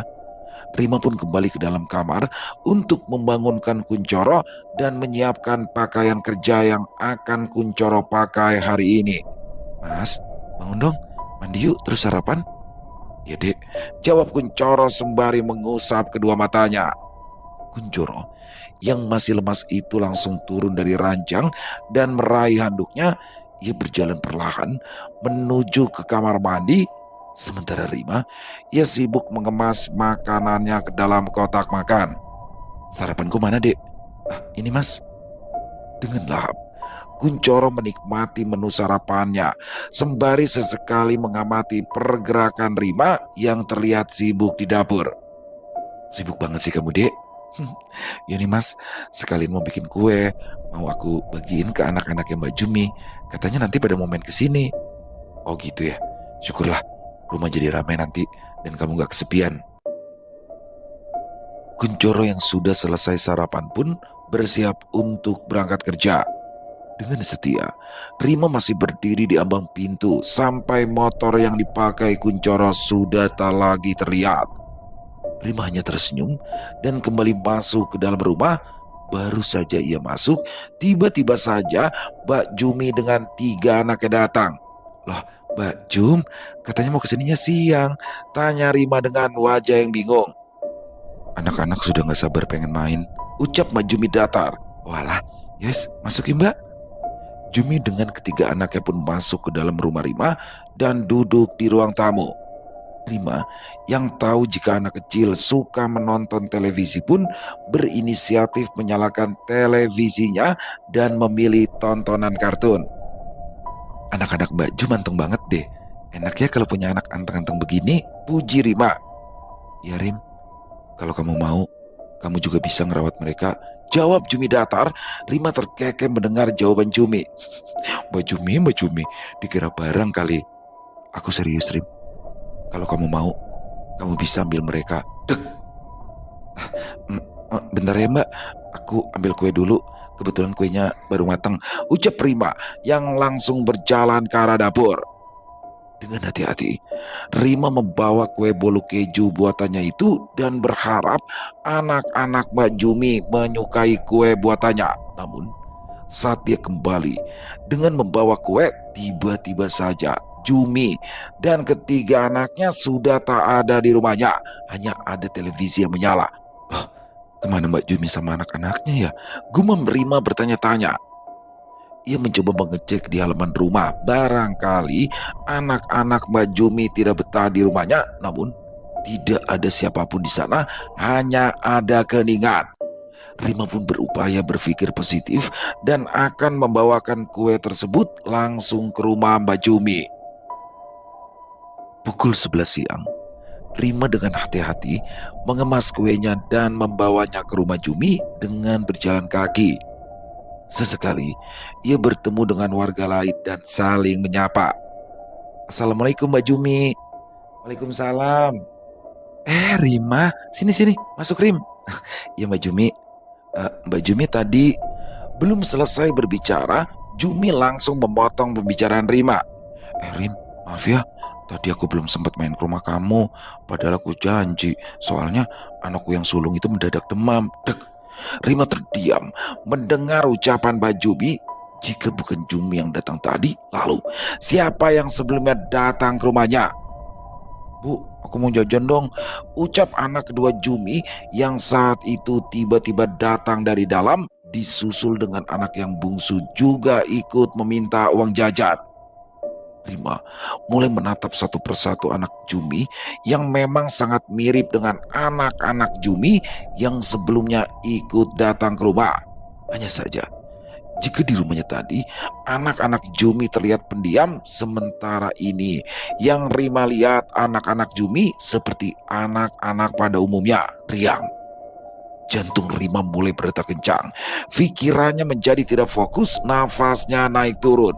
Rima pun kembali ke dalam kamar untuk membangunkan Kuncoro dan menyiapkan pakaian kerja yang akan Kuncoro pakai hari ini. Mas, bangun dong, mandi yuk terus sarapan. Ya dek, jawab Kuncoro sembari mengusap kedua matanya. Kuncoro yang masih lemas itu langsung turun dari ranjang dan meraih handuknya. Ia berjalan perlahan menuju ke kamar mandi. Sementara Rima, ia sibuk mengemas makanannya ke dalam kotak makan. Sarapanku mana dek? Ini Mas. Dengan lahap, Kuncoro menikmati menu sarapannya sembari sesekali mengamati pergerakan Rima yang terlihat sibuk di dapur. Sibuk banget sih kamu dek. Ya nih Mas, sekalian mau bikin kue, mau aku bagiin ke anak-anaknya Mbak Jumi. Katanya nanti pada mau main kesini. Oh gitu ya, syukurlah rumah jadi ramai nanti dan kamu gak kesepian. Kuncoro yang sudah selesai sarapan pun bersiap untuk berangkat kerja. Dengan setia, Rima masih berdiri di ambang pintu sampai motor yang dipakai Kuncoro sudah tak lagi terlihat. Rima hanya tersenyum dan kembali masuk ke dalam rumah. Baru saja ia masuk, tiba-tiba saja Mbak Jumi dengan 3 anaknya datang. Loh, Mbak Jum, katanya mau kesininya siang, tanya Rima dengan wajah yang bingung. Anak-anak sudah gak sabar pengen main, ucap Mbak Jumi datar. Walah, yes, masukin Mbak. Jumi dengan ketiga anaknya pun masuk ke dalam rumah Rima dan duduk di ruang tamu. Rima yang tahu jika anak kecil suka menonton televisi pun berinisiatif menyalakan televisinya dan memilih tontonan kartun. Anak-anak Mbak Jum anteng banget deh. Enak ya kalau punya anak anteng-anteng begini, puji Rima. Ya Rim, kalau kamu mau, kamu juga bisa ngerawat mereka, jawab Jumi datar. Rima terkekeh mendengar jawaban Jumi. Mbak Jumi, dikira barang kali. Aku serius Rim. Kalau kamu mau, kamu bisa ambil mereka. Dek. Bentar ya Mbak, aku ambil kue dulu. Kebetulan kuenya baru matang, ucap Rima yang langsung berjalan ke arah dapur. Dengan hati-hati, Rima membawa kue bolu keju buatannya itu dan berharap anak-anak Mbak Jumi menyukai kue buatannya. Namun, saat dia kembali dengan membawa kue, tiba-tiba saja Jumi dan ketiga anaknya sudah tak ada di rumahnya. Hanya ada televisi yang menyala. Loh, kemana Mbak Jumi sama anak-anaknya ya? Gumam Rima bertanya-tanya. Ia mencoba mengecek di halaman rumah. Barangkali anak-anak Mbak Jumi tidak betah di rumahnya. Namun tidak ada siapapun di sana. Hanya ada keheningan. Rima pun berupaya berpikir positif dan akan membawakan kue tersebut langsung ke rumah Mbak Jumi. Pukul 11 siang, Rima dengan hati-hati mengemas kuenya dan membawanya ke rumah Jumi dengan berjalan kaki. Sesekali, ia bertemu dengan warga lain dan saling menyapa. Assalamualaikum Mbak Jumi. Waalaikumsalam. Rima, sini masuk Rim. Ya Mbak Jumi. Mbak Jumi tadi belum selesai berbicara, Jumi langsung memotong pembicaraan Rima. Rim, maaf ya, tadi aku belum sempat main ke rumah kamu. Padahal aku janji, soalnya anakku yang sulung itu mendadak demam. Dek. Rima terdiam mendengar ucapan Mbak Jumi. Jika bukan Jumi yang datang tadi, lalu siapa yang sebelumnya datang ke rumahnya? Bu, aku mau jajan dong, ucap anak kedua Jumi yang saat itu tiba-tiba datang dari dalam, disusul dengan anak yang bungsu juga ikut meminta uang jajan. Rima mulai menatap satu persatu anak Jumi yang memang sangat mirip dengan anak-anak Jumi yang sebelumnya ikut datang ke rumah. Hanya saja, jika di rumahnya tadi anak-anak Jumi terlihat pendiam, sementara ini yang Rima lihat anak-anak Jumi seperti anak-anak pada umumnya, riang. Jantung Rima mulai berdetak kencang, pikirannya menjadi tidak fokus, nafasnya naik turun.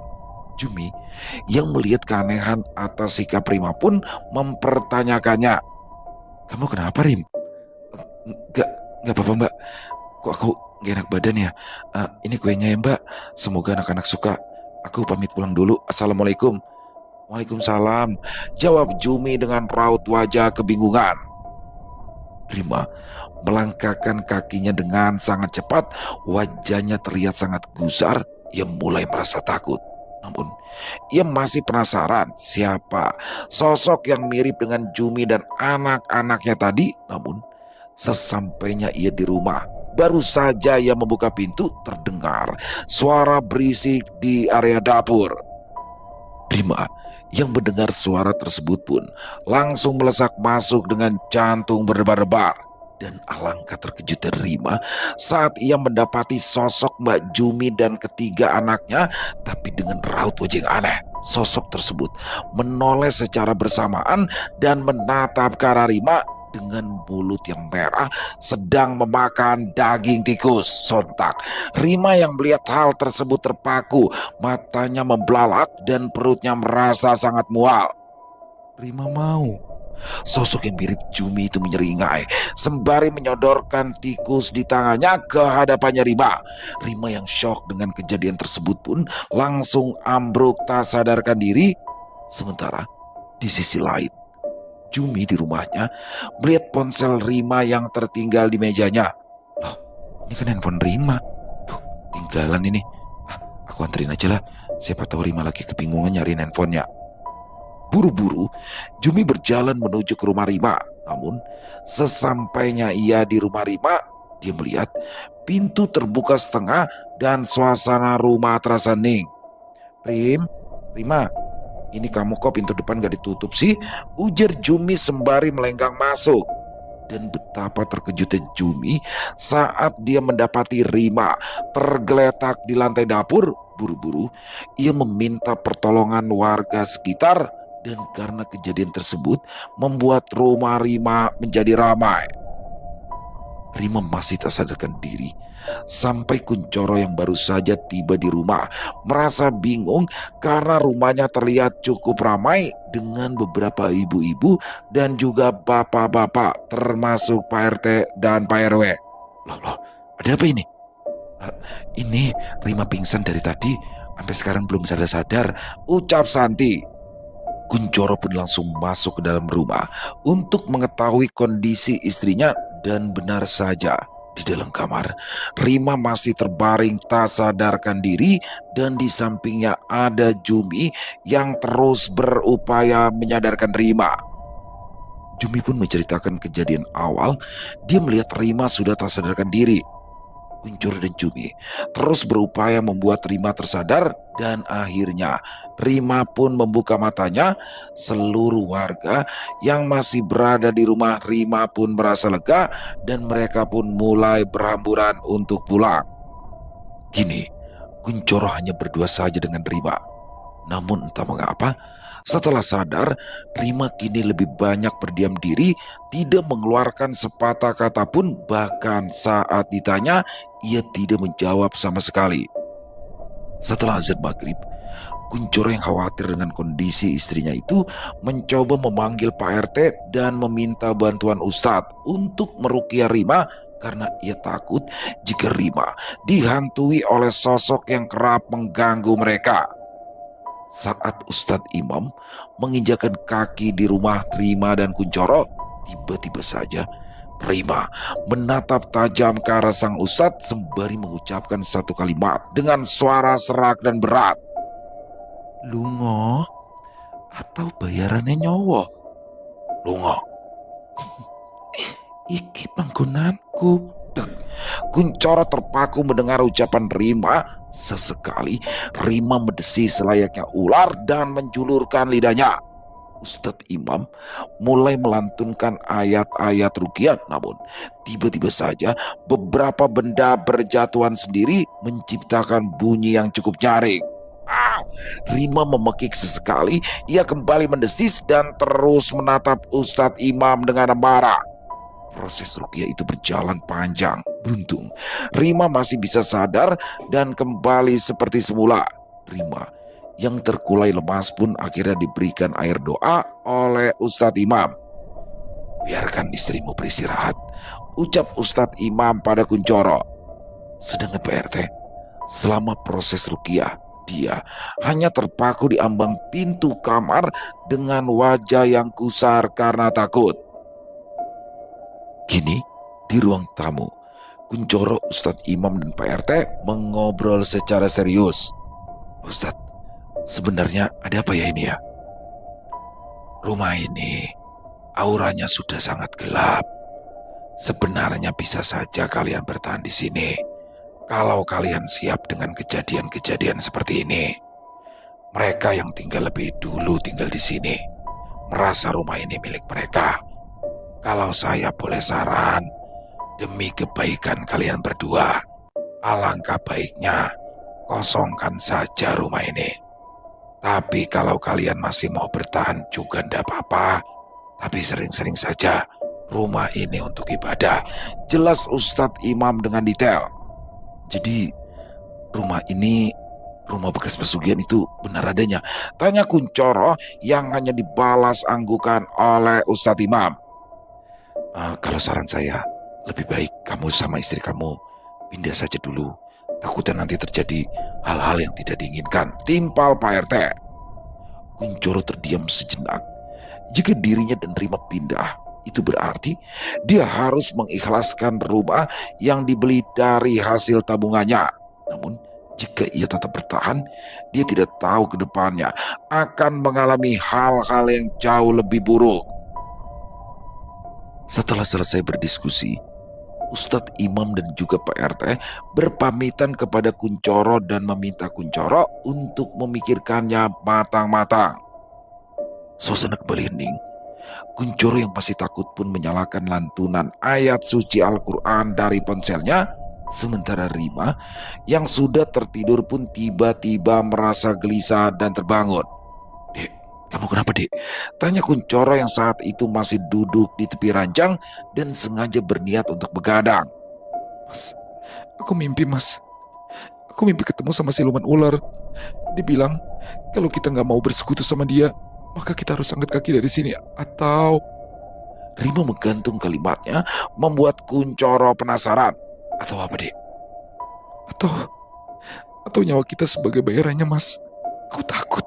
Jumi yang melihat keanehan atas sikap Rima pun mempertanyakannya. Kamu kenapa Rim? Gak apa-apa Mbak. Kok aku gak enak badan ya? Ini kuenya ya Mbak. Semoga anak-anak suka. Aku pamit pulang dulu. Assalamualaikum. Waalaikumsalam, jawab Jumi dengan raut wajah kebingungan. Rima melangkahkan kakinya dengan sangat cepat. Wajahnya terlihat sangat gusar. Ia mulai merasa takut. Namun, ia masih penasaran siapa sosok yang mirip dengan Jumi dan anak-anaknya tadi. Namun, sesampainya ia di rumah, baru saja ia membuka pintu, terdengar suara berisik di area dapur. Rima yang mendengar suara tersebut pun langsung melesak masuk dengan jantung berdebar-debar. Dan alangkah terkejutnya Rima saat ia mendapati sosok Mbak Jumi dan ketiga anaknya, tapi dengan raut wajah yang aneh. Sosok tersebut menoleh secara bersamaan dan menatap ke arah Rima dengan mulut yang merah sedang memakan daging tikus. Sontak Rima yang melihat hal tersebut terpaku, matanya membelalak dan perutnya merasa sangat mual. Rima mau Sosok yang mirip Jumi itu menyeringai sembari menyodorkan tikus di tangannya ke hadapannya Rima. Rima yang shock dengan kejadian tersebut pun langsung ambruk tak sadarkan diri. Sementara di sisi lain, Jumi di rumahnya melihat ponsel Rima yang tertinggal di mejanya. Loh, ini kan handphone Rima. Duh, tinggalan ini. Aku anterin aja lah. Siapa tahu Rima lagi kebingungan nyariin handphonenya. Buru-buru, Jumi berjalan menuju ke rumah Rima. Namun, sesampainya ia di rumah Rima, dia melihat pintu terbuka setengah dan suasana rumah terasa hening. Rima, ini kamu kok pintu depan gak ditutup sih? Ujar Jumi sembari melenggang masuk. Dan betapa terkejutnya Jumi saat dia mendapati Rima tergeletak di lantai dapur. Buru-buru, ia meminta pertolongan warga sekitar. Dan karena kejadian tersebut membuat rumah Rima menjadi ramai. Rima masih tak sadarkan diri sampai Kuncoro yang baru saja tiba di rumah merasa bingung karena rumahnya terlihat cukup ramai dengan beberapa ibu-ibu dan juga bapak-bapak termasuk Pak RT dan Pak RW. Loh, ada apa ini? Ini Rima pingsan dari tadi sampai sekarang belum sadar-sadar, ucap Santi. Kuncoro pun langsung masuk ke dalam rumah untuk mengetahui kondisi istrinya dan benar saja di dalam kamar Rima masih terbaring tak sadarkan diri dan di sampingnya ada Jumi yang terus berupaya menyadarkan Rima. Jumi pun menceritakan kejadian awal, dia melihat Rima sudah tak sadarkan diri. Kuncoro dan Jumi terus berupaya membuat Rima tersadar dan akhirnya Rima pun membuka matanya. Seluruh warga yang masih berada di rumah Rima pun merasa lega dan mereka pun mulai berhamburan untuk pulang. Kini Kuncoro hanya berdua saja dengan Rima. Namun entah mengapa setelah sadar, Rima kini lebih banyak berdiam diri, tidak mengeluarkan sepatah kata pun, bahkan saat ditanya, ia tidak menjawab sama sekali. Setelah azan maghrib, Kuncoro yang khawatir dengan kondisi istrinya itu mencoba memanggil Pak RT dan meminta bantuan Ustadz untuk meruqyah Rima karena ia takut jika Rima dihantui oleh sosok yang kerap mengganggu mereka. Saat Ustadz Imam menginjakan kaki di rumah Rima dan Kuncoro, tiba-tiba saja Rima menatap tajam ke arah sang Ustadz sembari mengucapkan satu kalimat dengan suara serak dan berat. Lungo atau bayarannya nyowo? Lungo. Iki panggonanku. Kuncoro terpaku mendengar ucapan Rima. Sesekali Rima mendesis selayaknya ular dan menjulurkan lidahnya. Ustadz Imam mulai melantunkan ayat-ayat ruqyah, namun tiba-tiba saja beberapa benda berjatuhan sendiri menciptakan bunyi yang cukup nyaring. Rima memekik sesekali, ia kembali mendesis dan terus menatap Ustadz Imam dengan marah. Proses ruqyah itu berjalan panjang. Beruntung Rima masih bisa sadar dan kembali seperti semula. Rima yang terkulai lemas pun akhirnya diberikan air doa oleh Ustadz Imam. Biarkan istrimu beristirahat, ucap Ustadz Imam pada Kuncoro. Sedangkan Pak RT, selama proses ruqyah, dia hanya terpaku di ambang pintu kamar dengan wajah yang kusar karena takut. Kini di ruang tamu, Kuncoro, Ustadz Imam dan Pak RT mengobrol secara serius. Ustadz, sebenarnya ada apa ya ini ya? Rumah ini auranya sudah sangat gelap. Sebenarnya bisa saja kalian bertahan di sini kalau kalian siap dengan kejadian-kejadian seperti ini. Mereka yang tinggal lebih dulu tinggal di sini merasa rumah ini milik mereka. Kalau saya boleh saran, demi kebaikan kalian berdua, alangkah baiknya kosongkan saja rumah ini. Tapi kalau kalian masih mau bertahan juga ndak apa-apa. Tapi sering-sering saja rumah ini untuk ibadah. Jelas Ustadz Imam dengan detail. Jadi rumah ini Rumah bekas pesugihan itu benar adanya? Tanya Kuncoro yang hanya dibalas anggukan oleh Ustadz Imam. Kalau saran saya, lebih baik kamu sama istri kamu pindah saja dulu. Takutnya nanti terjadi hal-hal yang tidak diinginkan. Timpal Pak RT. Kuncoro terdiam sejenak. Jika dirinya dan Rima pindah, itu berarti dia harus mengikhlaskan rumah yang dibeli dari hasil tabungannya. Namun, jika ia tetap bertahan, dia tidak tahu ke depannya akan mengalami hal-hal yang jauh lebih buruk. Setelah selesai berdiskusi, Ustadz Imam dan juga Pak RT berpamitan kepada Kuncoro dan meminta Kuncoro untuk memikirkannya matang-matang. Suasana kembali hening. Kuncoro yang masih takut pun menyalakan lantunan ayat suci Al-Quran dari ponselnya. Sementara Rima yang sudah tertidur pun tiba-tiba merasa gelisah dan terbangun. "Dek, kamu kenapa, Dek?" Tanya Kuncoro yang saat itu masih duduk di tepi ranjang dan sengaja berniat untuk begadang. Mas, aku mimpi, Mas. Aku mimpi ketemu sama siluman ular. Dibilang kalau kita nggak mau bersekutu sama dia, maka kita harus angkat kaki dari sini. Rima menggantung kalimatnya membuat Kuncoro penasaran. Atau apa, Dek? Atau nyawa kita sebagai bayarannya, Mas. Aku takut.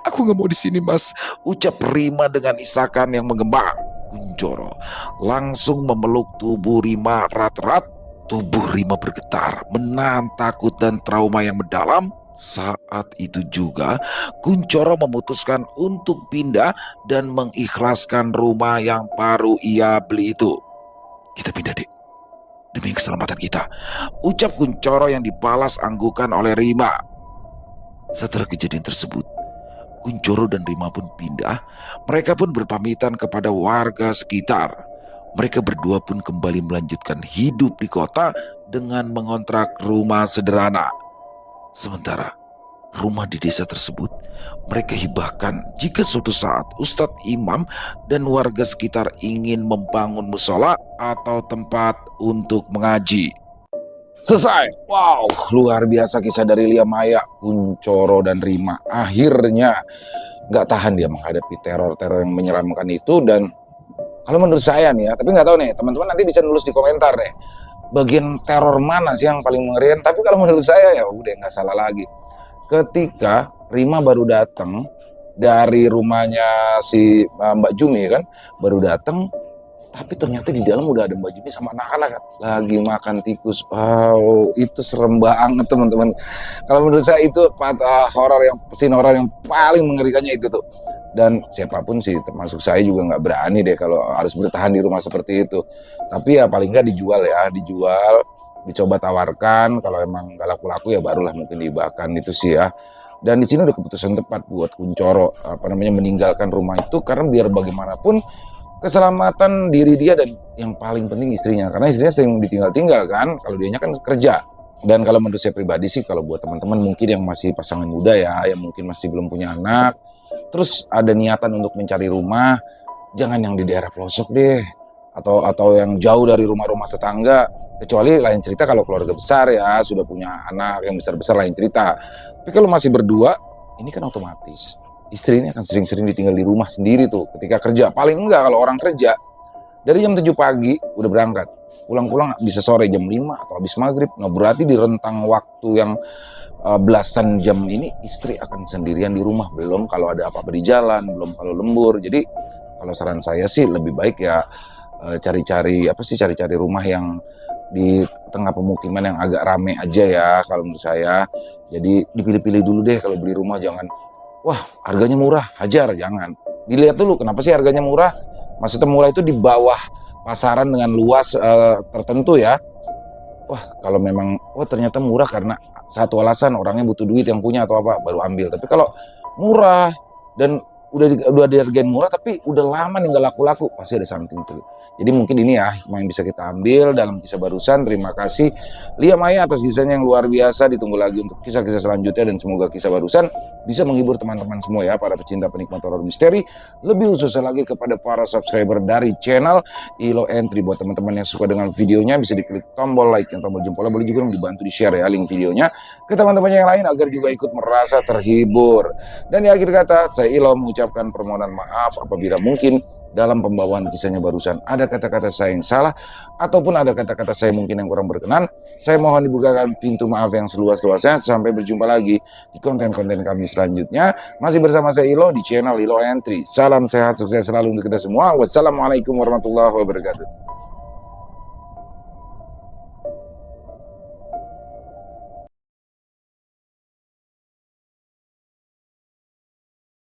Aku nggak mau di sini, Mas. Ucap Rima dengan isakan yang menggema. Kuncoro langsung memeluk tubuh Rima erat-erat. Tubuh Rima bergetar, menahan takut dan trauma yang mendalam. Saat itu juga Kuncoro memutuskan untuk pindah dan mengikhlaskan rumah yang baru ia beli itu. "Kita pindah, Dek, demi keselamatan kita," ucap Kuncoro yang dibalas anggukan oleh Rima. Setelah kejadian tersebut, Kuncoro dan Rima pun pindah. Mereka pun berpamitan kepada warga sekitar. Mereka berdua pun kembali melanjutkan hidup di kota dengan mengontrak rumah sederhana. Sementara rumah di desa tersebut mereka hibahkan jika suatu saat Ustadz Imam dan warga sekitar ingin membangun musola atau tempat untuk mengaji. Selesai. Wow, luar biasa kisah dari Lia Maya, Kuncoro dan Rima. Akhirnya nggak tahan dia menghadapi teror-teror yang menyeramkan itu. Dan kalau menurut saya nih ya, tapi nggak tahu nih, teman-teman nanti bisa nulis di komentar nih, bagian teror mana sih yang paling mengerikan. Tapi kalau menurut saya ya udah nggak salah lagi. Ketika Rima baru datang dari rumahnya si Mbak Jumi kan, baru datang, tapi ternyata di dalam udah ada Mbak Jumi sama anak-anak kan, lagi makan tikus. Wow, itu serem banget teman-teman. Kalau menurut saya itu scene horor yang paling mengerikannya itu tuh. Dan siapapun sih, termasuk saya juga nggak berani deh kalau harus bertahan di rumah seperti itu. Tapi ya paling nggak dijual, dicoba tawarkan. Kalau emang nggak laku-laku ya barulah mungkin dibahkan itu sih ya. Dan di sini udah keputusan tepat buat Kuncoro meninggalkan rumah itu, karena biar bagaimanapun keselamatan diri dia dan yang paling penting istrinya, karena istrinya sering ditinggal-tinggal kan, kalau dianya kan kerja. Dan kalau menurut saya pribadi sih, kalau buat teman-teman mungkin yang masih pasangan muda ya, yang mungkin masih belum punya anak, terus ada niatan untuk mencari rumah, jangan yang di daerah pelosok deh, atau yang jauh dari rumah-rumah tetangga. Kecuali lain cerita kalau keluarga besar ya, sudah punya anak yang besar-besar, lain cerita. Tapi kalau masih berdua, ini kan otomatis istri ini akan sering-sering ditinggal di rumah sendiri tuh ketika kerja. Paling enggak kalau orang kerja dari jam 7 pagi udah berangkat, pulang-pulang bisa sore jam 5 atau habis maghrib. Nah berarti di rentang waktu yang belasan jam ini istri akan sendirian di rumah, belum kalau ada apa-apa di jalan, belum kalau lembur. Jadi kalau saran saya sih lebih baik ya cari-cari rumah yang di tengah pemukiman yang agak rame aja ya kalau menurut saya. Jadi dipilih-pilih dulu deh kalau beli rumah, jangan wah harganya murah, hajar, jangan. Dilihat dulu kenapa sih harganya murah. Maksudnya murah itu di bawah pasaran dengan luas tertentu ya. Wah kalau memang ternyata murah karena satu alasan orangnya butuh duit yang punya atau apa, baru ambil. Tapi kalau murah dan udah dihargain murah tapi udah lama nih nggak laku-laku, pasti ada something tuh. Jadi mungkin ini ya hikmah yang bisa kita ambil dalam kisah barusan. Terima kasih Lia Maya atas kisahnya yang luar biasa. Ditunggu lagi untuk kisah-kisah selanjutnya dan semoga kisah barusan bisa menghibur teman-teman semua ya, para pecinta penikmat horor misteri. Lebih khususnya lagi kepada para subscriber dari channel Ilo Entry. Buat teman-teman yang suka dengan videonya bisa diklik tombol like dan tombol jempolnya, boleh juga dibantu di share ya link videonya ke teman-teman yang lain agar juga ikut merasa terhibur. Dan di akhir kata saya Ilo mengucapkan permohonan maaf apabila mungkin dalam pembawaan kisahnya barusan ada kata-kata saya yang salah ataupun ada kata-kata saya mungkin yang kurang berkenan. Saya mohon dibukakan pintu maaf yang seluas-luasnya. Sampai berjumpa lagi di konten-konten kami selanjutnya. Masih bersama saya Ilo di channel Ilo Entry. Salam sehat, sukses selalu untuk kita semua. Wassalamualaikum warahmatullahi wabarakatuh.